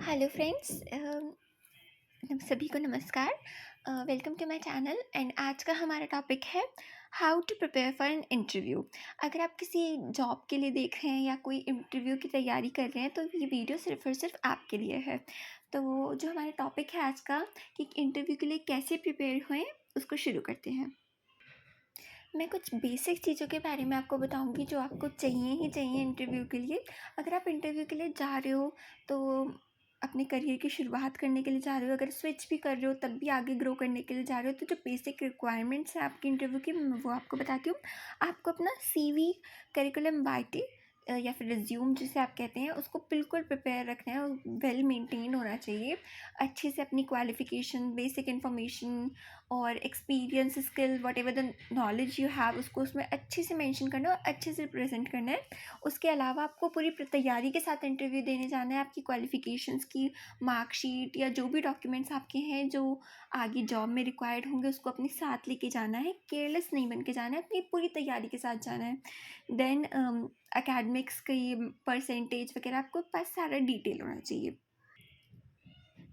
Hello friends, सभी को नमस्कार। Welcome to my channel and आज का हमारा टॉपिक है how to prepare for an interview. अगर आप किसी जॉब के लिए देख रहे हैं या कोई इंटरव्यू की तैयारी कर रहे हैं तो ये वीडियो सिर्फ और सिर्फ आपके लिए है। तो जो हमारा टॉपिक है आज का कि इंटरव्यू के लिए कैसे प्रिपेयर हुए, उसको शुरू करते हैं। मैं कुछ बेसिक चीज़ों के बारे में आपको बताऊंगी जो आपको चाहिए ही चाहिए इंटरव्यू के लिए। अगर आप इंटरव्यू के लिए जा रहे हो तो अपने करियर की शुरुआत करने के लिए जा रहे हो, अगर स्विच भी कर रहे हो तब भी आगे ग्रो करने के लिए जा रहे हो, तो जो बेसिक रिक्वायरमेंट्स हैं आपके इंटरव्यू की मैं वो आपको बताती हूँ। आपको अपना CV, करिकुलम वाइटे या फिर रिज्यूम जिसे आप कहते हैं उसको बिल्कुल प्रिपेयर रखना है, वेल मेंटेन होना चाहिए। अच्छे से अपनी क्वालिफ़िकेशन, बेसिक इन्फॉर्मेशन और experience, skill, what ever the knowledge you have उसको उसमें अच्छे से मेंशन करना है और अच्छे से प्रेजेंट करना है। उसके अलावा आपको पूरी तैयारी के साथ इंटरव्यू देने जाना है। आपकी क्वालिफ़िकेशंस की मार्कशीट या जो भी डॉक्यूमेंट्स आपके हैं जो आगे जॉब में रिक्वायर्ड होंगे उसको अपने साथ लेके जाना है। केयरलेस नहीं बन के जाना है, अपनी पूरी तैयारी के साथ जाना है। देन एकेडमिक्स की परसेंटेज वगैरह आपको पास सारा डिटेल होना चाहिए।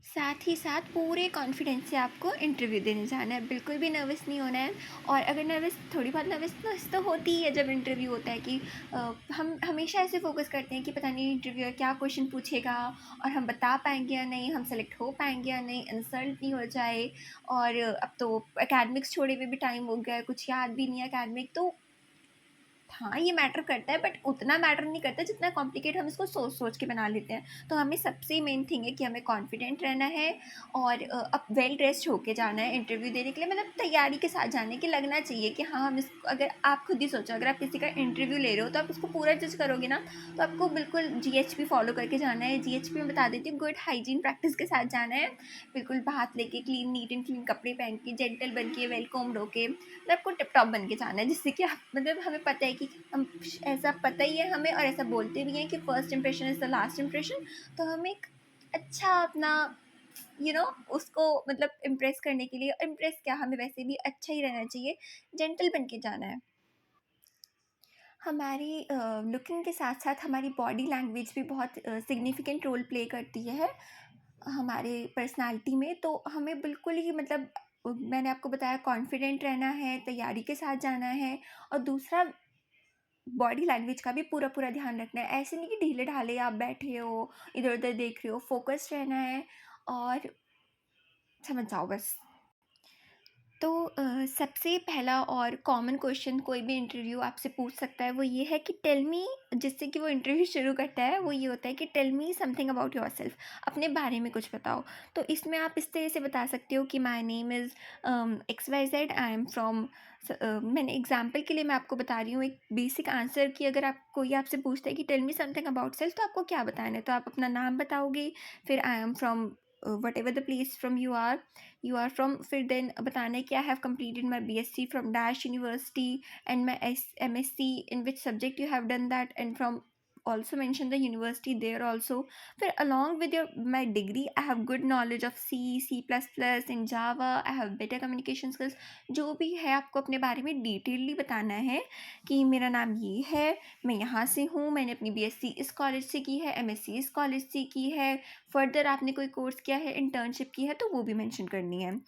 साथ ही साथ पूरे कॉन्फिडेंस से आपको इंटरव्यू देने जाना है, बिल्कुल भी नर्वस नहीं होना है। और अगर थोड़ी बहुत नर्वसनेस तो होती ही है जब इंटरव्यू होता है कि हम हमेशा ऐसे फोकस करते हैं कि पता नहीं इंटरव्यूअर क्या क्वेश्चन पूछेगा और हम बता पाएंगे या नहीं, हम सेलेक्ट हो पाएंगे या नहीं, इंसल्ट नहीं हो जाए। और अब तो एकेडमिक्स छोड़े हुए भी टाइम हो गया है, कुछ याद भी नहीं है एकेडमिक, तो हाँ ये मैटर करता है बट उतना मैटर नहीं करता जितना कॉम्प्लिकेट हम इसको सोच सोच के बना लेते हैं। तो हमें सबसे मेन थिंग है कि हमें कॉन्फिडेंट रहना है और अब वेल ड्रेस्ड होके जाना है इंटरव्यू देने के लिए, मतलब तैयारी के साथ जाने के लगना चाहिए कि हाँ हम इस, अगर आप खुद ही सोचो अगर आप किसी का इंटरव्यू ले रहे हो तो आप उसको पूरा जज करोगे ना, तो आपको बिल्कुल GHP फॉलो करके जाना है। GHP में बता देती हूँ, गुड हाइजीन प्रैक्टिस के साथ जाना है। बिल्कुल हाथ लेके क्लीन, नीट एंड क्लीन कपड़े पहन के, जेंटल बन के, वेल कोम्ड होके, मतलब आपको टिप टॉप बन के जाना है, जिससे कि आप मतलब हमें पता है कि हम ऐसा पता ही है हमें और ऐसा बोलते भी हैं कि first impression is the last impression. तो हमें एक अच्छा अपना उसको मतलब इम्प्रेस करने के लिए, इम्प्रेस क्या, हमें वैसे भी अच्छा ही रहना चाहिए, जेंटल बन के जाना है। हमारी लुकिंग के साथ साथ हमारी बॉडी लैंग्वेज भी बहुत सिग्निफिकेंट रोल प्ले करती है हमारे पर्सनालिटी में। तो हमें बिल्कुल ही मतलब मैंने आपको बताया कॉन्फिडेंट रहना है, तैयारी के साथ जाना है और दूसरा बॉडी लैंग्वेज का भी पूरा पूरा ध्यान रखना है। ऐसे नहीं कि ढीले ढाले आप बैठे हो, इधर उधर देख रहे हो, फोकस्ड रहना है और समझ जाओ बस। तो सबसे पहला और कॉमन क्वेश्चन कोई भी इंटरव्यू आपसे पूछ सकता है वो ये है कि टेल मी, जिससे कि वो इंटरव्यू शुरू करता है वो ये होता है कि tell me something about yourself, अपने बारे में कुछ बताओ। तो इसमें आप इस तरह से बता सकते हो कि my name is XYZ, I am from, मैंने एग्जाम्पल के लिए मैं आपको बता रही हूँ एक बेसिक आंसर कि अगर आप कोई आपसे पूछता है कि tell me something about self तो आपको क्या बताना है, तो आप अपना नाम बताओगे, फिर I am from whatever the place from you are from, फिर देन बताना है कि I have completed my BSc from dash university and my MSc in which subject you have done that, and from also mention the university there also. फिर along with my degree I have good knowledge of C++ and Java, I have better communication skills। जो भी है आपको अपने बारे में detailed बताना है कि मेरा नाम ये है, मैं यहाँ से हूँ, मैंने अपनी BSc इस कॉलेज से की है, MSc इस कॉलेज से की है, फर्दर आपने कोई कोर्स किया है, इंटर्नशिप की है तो वो भी मेंशन करनी है।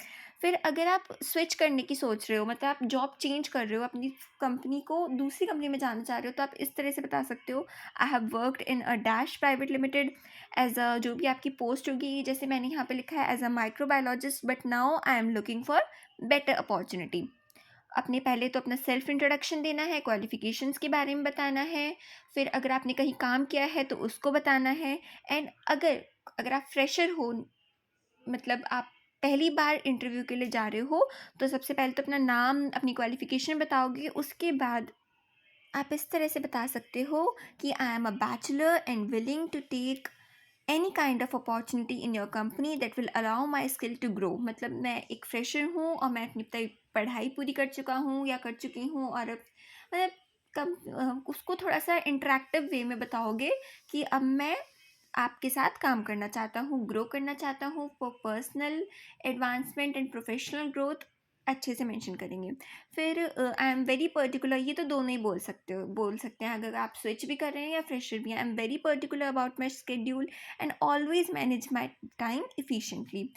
फिर अगर आप स्विच करने की सोच रहे हो, मतलब आप जॉब चेंज कर रहे हो, अपनी कंपनी को दूसरी कंपनी में जाना चाह रहे हो, तो आप इस तरह से बता सकते हो I have worked in a dash private limited as a, जो भी आपकी पोस्ट होगी, जैसे मैंने यहाँ पे लिखा है as a microbiologist but now I am looking for better opportunity. अपने पहले तो अपना सेल्फ इंट्रोडक्शन देना है, क्वालिफिकेशंस के बारे में बताना है, फिर अगर आपने कहीं काम किया है तो उसको बताना है। एंड अगर अगर आप फ्रेशर हो, मतलब आप पहली बार इंटरव्यू के लिए जा रहे हो, तो सबसे पहले तो अपना नाम, अपनी क्वालिफिकेशन बताओगे। उसके बाद आप इस तरह से बता सकते हो कि I am a bachelor and willing to take any kind of opportunity in your company that will allow my skill to grow. मतलब मैं एक फ्रेशर हूँ और मैं अपनी पढ़ाई पूरी कर चुका हूँ या कर चुकी हूँ, और अब मतलब उसको थोड़ा सा इंटरेक्टिव वे में बताओगे कि अब मैं आपके साथ काम करना चाहता हूँ, ग्रो करना चाहता हूँ for personal advancement and professional growth. अच्छे से मेंशन करेंगे। फिर आई एम वेरी पर्टिकुलर, ये तो दोनों ही बोल सकते हैं अगर आप स्विच भी कर रहे हैं या फ्रेशर भी हैं। I am very particular about my schedule and always manage my time efficiently.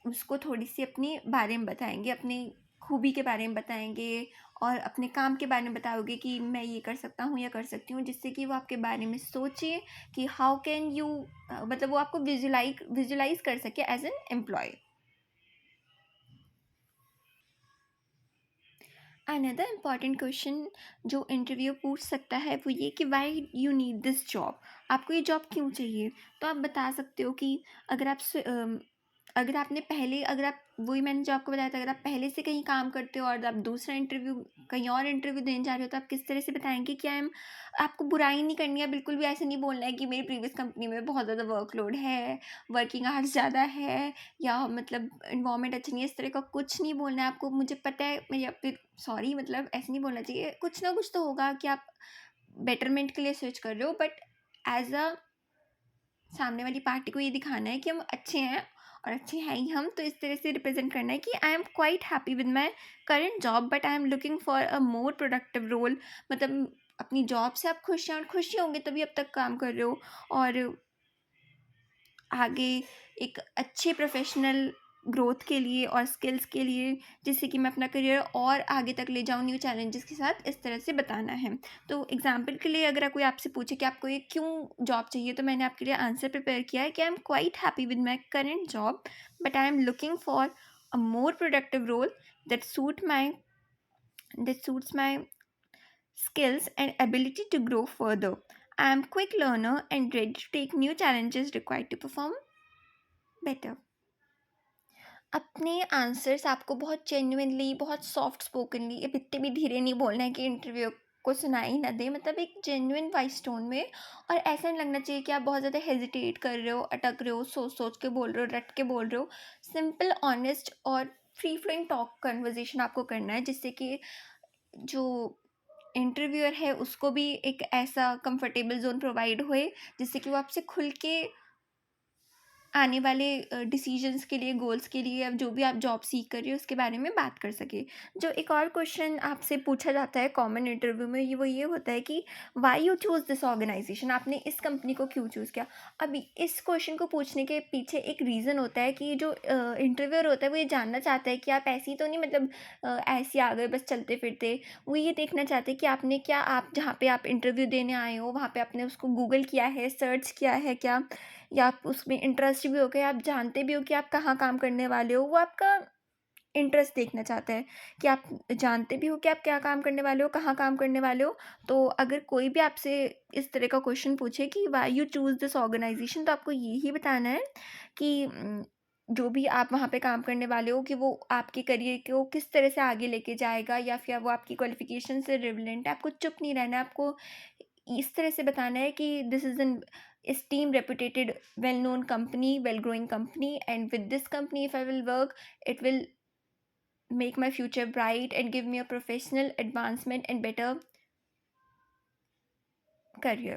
उसको थोड़ी-सी अपने बारे में बताएँगे, अपनी खूबी के बारे में बताएँगे और अपने काम के बारे में बताओगे कि मैं ये कर सकता हूँ या कर सकती हूँ, जिससे कि वो आपके बारे में सोचे कि हाउ कैन यू, मतलब वो आपको विजुलाइज़ कर सके as an employee. Another important question जो इंटरव्यू पूछ सकता है वो ये कि why you need this job. आपको ये जॉब क्यों चाहिए? तो आप बता सकते हो कि अगर आप अगर आपने पहले, अगर आप, वही मैंने जो आपको बताया था, अगर आप पहले से कहीं काम करते हो और आप दूसरा इंटरव्यू, कहीं और इंटरव्यू देने जा रहे हो, तो आप किस तरह से बताएंगे कि आई एम, आपको बुराई नहीं करनी है, बिल्कुल भी ऐसे नहीं बोलना है कि मेरी प्रीवियस कंपनी में बहुत ज़्यादा वर्कलोड है, वर्किंग आवर्स ज़्यादा है, या मतलब इन्वायरमेंट अच्छी नहीं है, इस तरह का कुछ नहीं बोलना है आपको। मुझे पता है, या फिर सॉरी, मतलब ऐसे नहीं बोलना चाहिए। कुछ ना कुछ तो होगा कि आप बेटरमेंट के लिए स्विच कर रहे हो, बट एज अ सामने वाली पार्टी को ये दिखाना है कि हम अच्छे हैं, और अच्छे हैं ही हम, तो इस तरह से रिप्रेजेंट करना है कि I am quite happy with my current job but I am looking for a more productive role. मतलब अपनी जॉब से आप खुश हैं, और खुश ही होंगे तभी अब तक काम कर रहे हो, और आगे एक अच्छे प्रोफेशनल ग्रोथ के लिए और स्किल्स के लिए, जिससे कि मैं अपना करियर और आगे तक ले जाऊँ न्यू चैलेंजेस के साथ, इस तरह से बताना है। तो एग्जांपल के लिए अगर कोई आपसे पूछे कि आपको ये क्यों जॉब चाहिए, तो मैंने आपके लिए आंसर प्रिपेयर किया है कि I am quite happy with my current job but I am looking for a more productive role that suit my that suits my skills and ability to grow further. I am quick learner and ready to take new challenges required to perform better. अपने answers आपको बहुत genuinely, बहुत soft स्पोकनली, इतने भी धीरे नहीं बोलना है कि इंटरव्यू को सुनाई ना दे, मतलब एक जेन्युइन वॉइस टोन में। और ऐसा नहीं लगना चाहिए कि आप बहुत ज़्यादा हेजिटेट कर रहे हो, अटक रहे हो, सोच सोच के बोल रहे हो, रट के बोल रहे हो। सिंपल, ऑनेस्ट और फ्री फ्लोइंग टॉक कन्वर्जेशन आपको करना है, जिससे कि जो इंटरव्यूअर है उसको भी एक ऐसा कंफर्टेबल जोन प्रोवाइड होए, जिससे कि वो आपसे खुल के आने वाले डिसीजंस के लिए, गोल्स के लिए, या जो भी आप जॉब सीख कर रही हो उसके बारे में बात कर सके। जो एक और क्वेश्चन आपसे पूछा जाता है कॉमन इंटरव्यू में, ये होता है कि why you choose this organisation, आपने इस कंपनी को क्यों चूज़ किया। अभी इस क्वेश्चन को पूछने के पीछे एक रीज़न होता है कि जो इंटरव्यूअर होता है वो ये जानना चाहता है कि आप ऐसी तो नहीं, मतलब ऐसे आ गए बस चलते फिरते। वो ये देखना चाहते हैं कि आपने क्या, आप जहाँ पे आप इंटरव्यू देने आए हो वहाँ पे आपने उसको गूगल किया है, सर्च किया है क्या, या आप उसमें इंटरेस्ट भी हो गए, आप जानते भी हो कि आप कहाँ काम करने वाले हो। वो आपका इंटरेस्ट देखना चाहता है कि आप जानते भी हो कि आप क्या काम करने वाले हो, कहाँ काम करने वाले हो। तो अगर कोई भी आपसे इस तरह का क्वेश्चन पूछे कि why you choose this organisation, तो आपको यही बताना है कि जो भी आप वहाँ पे काम करने वाले हो, कि वो आपके करियर को किस तरह से आगे लेके जाएगा, या फिर वो आपकी क्वालिफिकेशन से रिलेवेंट है। आपको चुप नहीं रहना है, आपको इस तरह से बताना है कि this is an esteemed, reputed, well known company, well growing company, and with this company if I will work, it will make my future bright and give me a professional advancement and better career.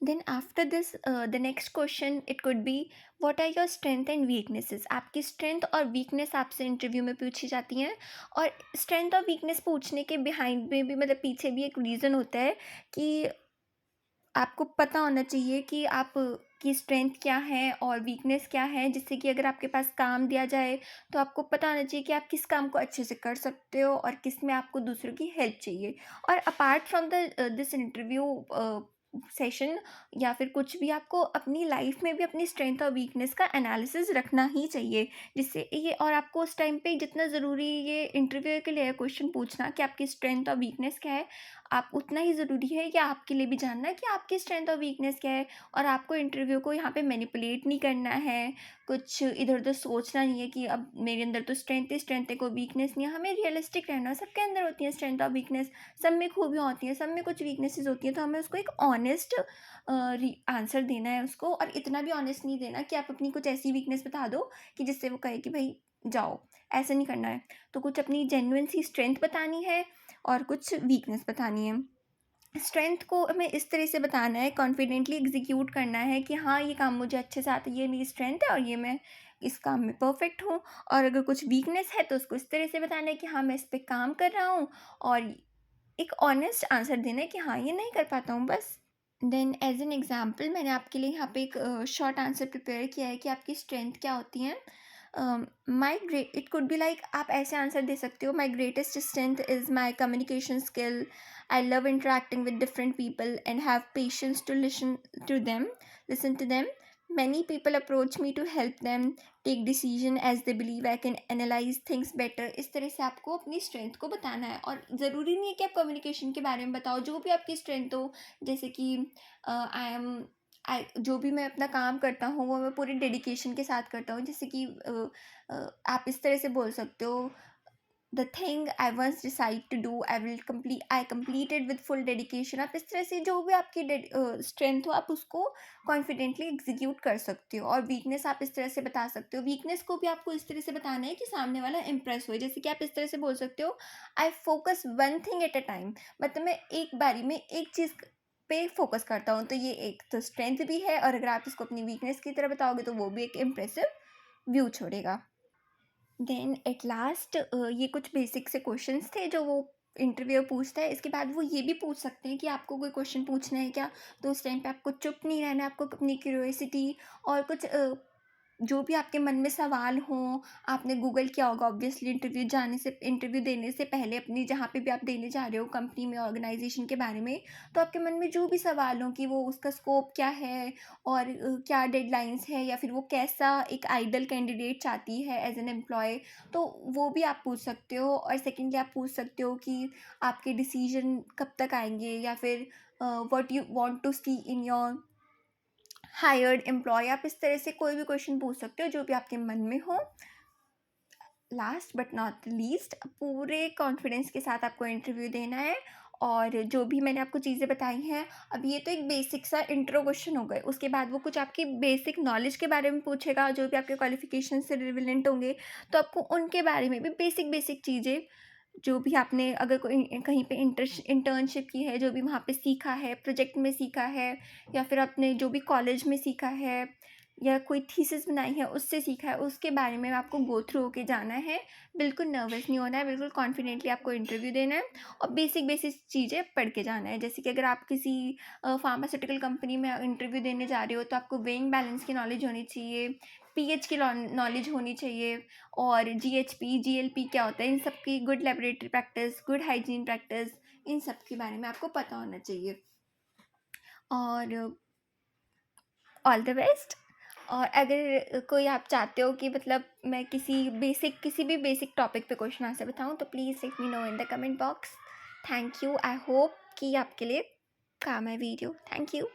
Then after this, the next question it could be, what are your strength and weaknesses। आपकी strength और weakness आपसे interview में पूछी जाती हैं। और strength और weakness पूछने के behind में भी, मतलब पीछे भी एक रीज़न होता है कि आपको पता होना चाहिए कि आप की स्ट्रेंथ क्या है और वीकनेस क्या है, जिससे कि अगर आपके पास काम दिया जाए तो आपको पता होना चाहिए कि आप किस काम को अच्छे से कर सकते हो और किस में आपको दूसरों की हेल्प चाहिए। और apart from the this interview session, या फिर कुछ भी, आपको अपनी लाइफ में भी अपनी स्ट्रेंथ और वीकनेस का एनालिसिस रखना ही चाहिए, जिससे ये, और आपको उस टाइम पे जितना ज़रूरी ये इंटरव्यू के लिए क्वेश्चन पूछना कि आपकी स्ट्रेंथ और वीकनेस क्या है, आप उतना ही ज़रूरी है कि आपके लिए भी जानना कि आपकी स्ट्रेंथ और वीकनेस क्या है। और आपको इंटरव्यू को यहाँ पे मैनिपुलेट नहीं करना है, कुछ इधर उधर सोचना नहीं है कि अब मेरे अंदर तो स्ट्रेंथ है, कोई वीकनेस नहीं है। हमें रियलिस्टिक रहना है, सबके अंदर होती है स्ट्रेंथ और वीकनेस, सब में खूबियाँ होती हैं, सब में कुछ वीकनेसेस होती हैं। तो हमें उसको एक ऑनेस्ट आंसर देना है उसको, और इतना भी ऑनेस्ट नहीं देना कि आप अपनी कुछ ऐसी वीकनेस बता दो कि जिससे वो कहे कि भाई जाओ, ऐसा नहीं करना है। तो कुछ अपनी जेन्युइन सी स्ट्रेंथ बतानी है और कुछ वीकनेस बतानी है। स्ट्रेंथ को हमें इस तरह से बताना है, कॉन्फिडेंटली एग्जीक्यूट करना है कि हाँ, ये काम मुझे अच्छे से आता है, ये मेरी स्ट्रेंथ है और ये मैं इस काम में परफेक्ट हूँ, और अगर कुछ वीकनेस है तो उसको इस तरह से बताना है कि हाँ मैं इस पे काम कर रहा हूँ, और एक ऑनेस्ट आंसर देना है कि हाँ ये नहीं कर पाता हूँ बस। देन एज एन एग्जाम्पल मैंने आपके लिए यहाँ पे एक शॉर्ट आंसर प्रिपेयर किया है कि आपकी स्ट्रेंथ क्या होती है। My great it could be like, आप ऐसे आंसर दे सकते हो, my greatest strength is my communication skill, I love interacting with different people and have patience to listen to them, many people approach me to help them take decision as they believe I can analyze things better। इस तरह से आपको अपनी strength को बताना है, और ज़रूरी नहीं है कि आप कम्युनिकेशन के बारे में बताओ, जो भी आपकी स्ट्रेंथ हो। जैसे कि आई एम आई जो भी मैं अपना काम करता हूँ वो मैं पूरे डेडिकेशन के साथ करता हूँ। जैसे कि आप इस तरह से बोल सकते हो, the thing I once decide to do I completed with full dedication. आप इस तरह से जो भी आपकी स्ट्रेंथ हो आप उसको कॉन्फिडेंटली एग्जीक्यूट कर सकते हो। और वीकनेस आप इस तरह से बता सकते हो, वीकनेस को भी आपको इस तरह से बताना है कि सामने वाला इम्प्रेस हो। जैसे कि आप इस तरह से बोल सकते हो, I focus one thing at a time, मतलब मैं एक बारी में एक चीज़ पे फोकस करता हूँ। तो ये एक तो स्ट्रेंथ भी है, और अगर आप इसको अपनी वीकनेस की तरह बताओगे तो वो भी एक इम्प्रेसिव व्यू छोड़ेगा। देन एट लास्ट ये कुछ बेसिक से क्वेश्चंस थे जो वो इंटरव्यू पूछता है। इसके बाद वो ये भी पूछ सकते हैं कि आपको कोई क्वेश्चन पूछना है क्या। तो उस टाइम पे आपको चुप नहीं रहना है, आपको अपनी क्यूरियोसिटी और कुछ जो भी आपके मन में सवाल हों, आपने गूगल किया होगा ऑब्वियसली इंटरव्यू देने से पहले, अपनी जहाँ पे भी आप देने जा रहे हो कंपनी में, ऑर्गेनाइजेशन के बारे में। तो आपके मन में जो भी सवाल हो कि वो उसका स्कोप क्या है, और क्या डेडलाइंस है, या फिर वो कैसा एक आइडल कैंडिडेट चाहती है एज एन एम्प्लॉय, तो वो भी आप पूछ सकते हो। और सेकेंडली आप पूछ सकते हो कि आपके डिसीजन कब तक आएंगे, या फिर what you want to see in your hired employ. आप इस तरह से कोई भी क्वेश्चन पूछ सकते हो जो भी आपके मन में हो। लास्ट बट नॉट लीस्ट, पूरे कॉन्फिडेंस के साथ आपको इंटरव्यू देना है। और जो भी मैंने आपको चीज़ें बताई हैं, अब ये तो एक बेसिक सा इंट्रो क्वेश्चन हो गए। उसके बाद वो कुछ आपकी बेसिक नॉलेज के बारे में पूछेगा, जो भी आपके क्वालिफिकेशन से रिलेवेंट होंगे। तो आपको उनके बारे में भी बेसिक बेसिक चीज़ें, जो भी आपने अगर कोई कहीं पे इंटर्नशिप की है, जो भी वहाँ पे सीखा है, प्रोजेक्ट में सीखा है, या फिर आपने जो भी कॉलेज में सीखा है, या कोई थीसिस बनाई है उससे सीखा है, उसके बारे में आपको गो थ्रू होके जाना है। बिल्कुल नर्वस नहीं होना है, बिल्कुल कॉन्फिडेंटली आपको इंटरव्यू देना है, और बेसिक बेसिक चीज़ें पढ़ के जाना है। जैसे कि अगर आप किसी फार्मास्यूटिकल कंपनी में इंटरव्यू देने जा रहे हो तो आपको वेइंग बैलेंस की नॉलेज होनी चाहिए, पीएच की नॉलेज होनी चाहिए, और जीएचपी जीएलपी क्या होता है, इन सब की good laboratory practice, good hygiene practice, इन सब के बारे में आपको पता होना चाहिए। और ऑल द बेस्ट। और अगर कोई आप चाहते हो कि मतलब मैं किसी भी बेसिक टॉपिक पे क्वेश्चन आंसर बताऊँ, तो please let me know in the comment box. Thank you, I hope कि आपके लिए काम है वीडियो। Thank you.